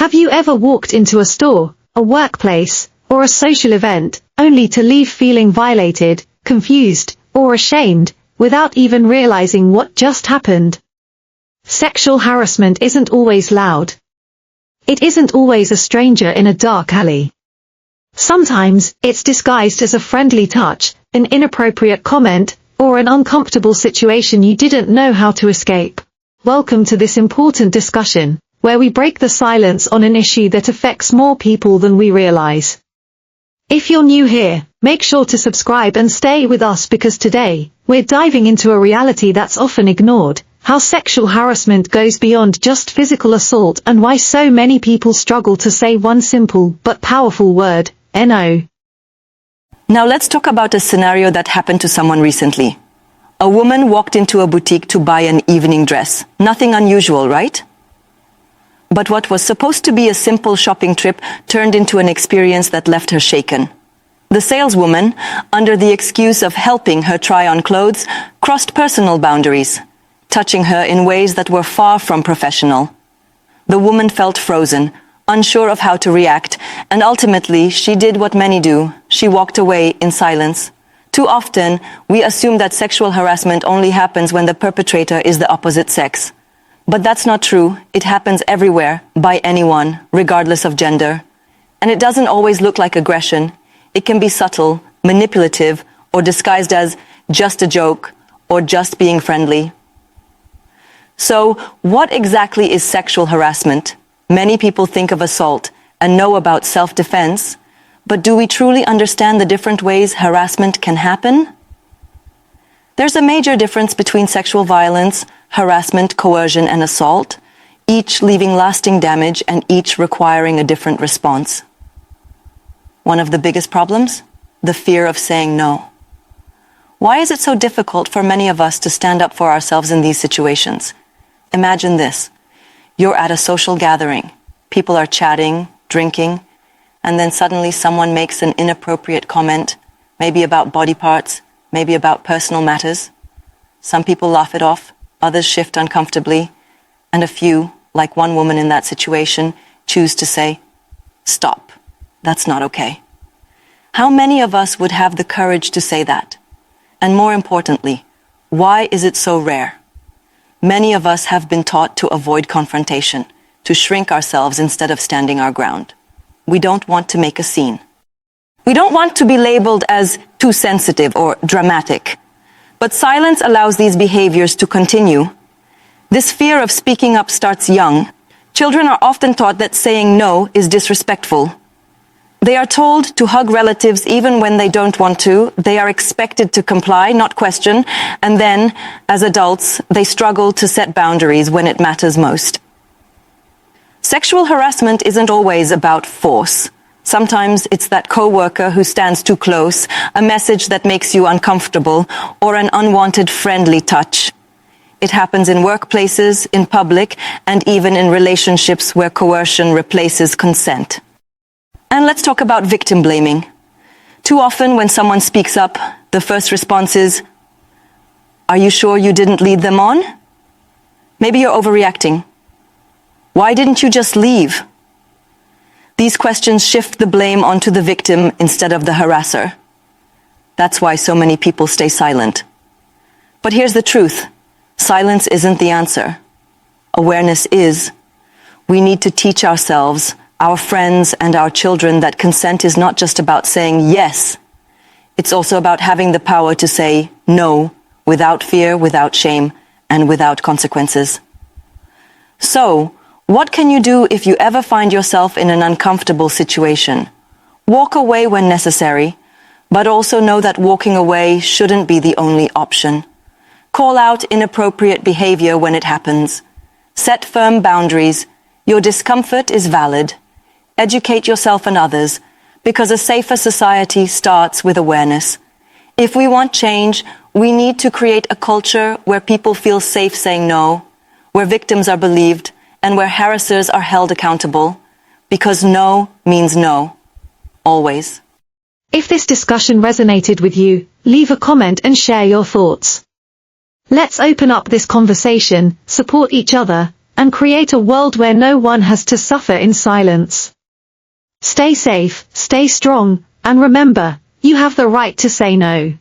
Have you ever walked into a store, a workplace, or a social event, only to leave feeling violated, confused, or ashamed, without even realizing what just happened? Sexual harassment isn't always loud. It isn't always a stranger in a dark alley. Sometimes, it's disguised as a friendly touch, an inappropriate comment, or an uncomfortable situation you didn't know how to escape. Welcome to this important discussion, where we break the silence on an issue that affects more people than we realize. If you're new here, make sure to subscribe and stay with us because today, we're diving into a reality that's often ignored, how sexual harassment goes beyond just physical assault and why so many people struggle to say one simple but powerful word, no. Now let's talk about a scenario that happened to someone recently. A woman walked into a boutique to buy an evening dress. Nothing unusual, right? But what was supposed to be a simple shopping trip turned into an experience that left her shaken. The saleswoman, under the excuse of helping her try on clothes, crossed personal boundaries, touching her in ways that were far from professional. The woman felt frozen, unsure of how to react, and ultimately she did what many do. She walked away in silence. Too often, we assume that sexual harassment only happens when the perpetrator is the opposite sex. But that's not true. It happens everywhere, by anyone, regardless of gender. And it doesn't always look like aggression. It can be subtle, manipulative, or disguised as just a joke, or just being friendly. So, what exactly is sexual harassment? Many people think of assault and know about self-defense, but do we truly understand the different ways harassment can happen? There's a major difference between sexual violence, harassment, coercion, and assault, each leaving lasting damage and each requiring a different response. One of the biggest problems? The fear of saying no. Why is it so difficult for many of us to stand up for ourselves in these situations? Imagine this. You're at a social gathering. People are chatting, drinking, and then suddenly someone makes an inappropriate comment, maybe about body parts, maybe about personal matters. Some people laugh it off, others shift uncomfortably, and a few, like one woman in that situation, choose to say, "Stop. That's not okay." How many of us would have the courage to say that? And more importantly, why is it so rare? Many of us have been taught to avoid confrontation, to shrink ourselves instead of standing our ground. We don't want to make a scene. We don't want to be labeled as too sensitive or dramatic. But silence allows these behaviors to continue. This fear of speaking up starts young. Children are often taught that saying no is disrespectful. They are told to hug relatives even when they don't want to. They are expected to comply, not question. And then, as adults, they struggle to set boundaries when it matters most. Sexual harassment isn't always about force. Sometimes it's that coworker who stands too close, a message that makes you uncomfortable, or an unwanted friendly touch. It happens in workplaces, in public, and even in relationships where coercion replaces consent. And let's talk about victim blaming. Too often when someone speaks up, the first response is, "Are you sure you didn't lead them on? Maybe you're overreacting. Why didn't you just leave?" These questions shift the blame onto the victim instead of the harasser. That's why so many people stay silent. But here's the truth. Silence isn't the answer. Awareness is. We need to teach ourselves, our friends, and our children that consent is not just about saying yes. It's also about having the power to say no, without fear, without shame, and without consequences. So, what can you do if you ever find yourself in an uncomfortable situation? Walk away when necessary, but also know that walking away shouldn't be the only option. Call out inappropriate behavior when it happens. Set firm boundaries. Your discomfort is valid. Educate yourself and others, because a safer society starts with awareness. If we want change, we need to create a culture where people feel safe saying no, where victims are believed, and where harassers are held accountable, because no means no, always. If this discussion resonated with you, leave a comment and share your thoughts. Let's open up this conversation, support each other, and create a world where no one has to suffer in silence. Stay safe, stay strong, and remember, you have the right to say no.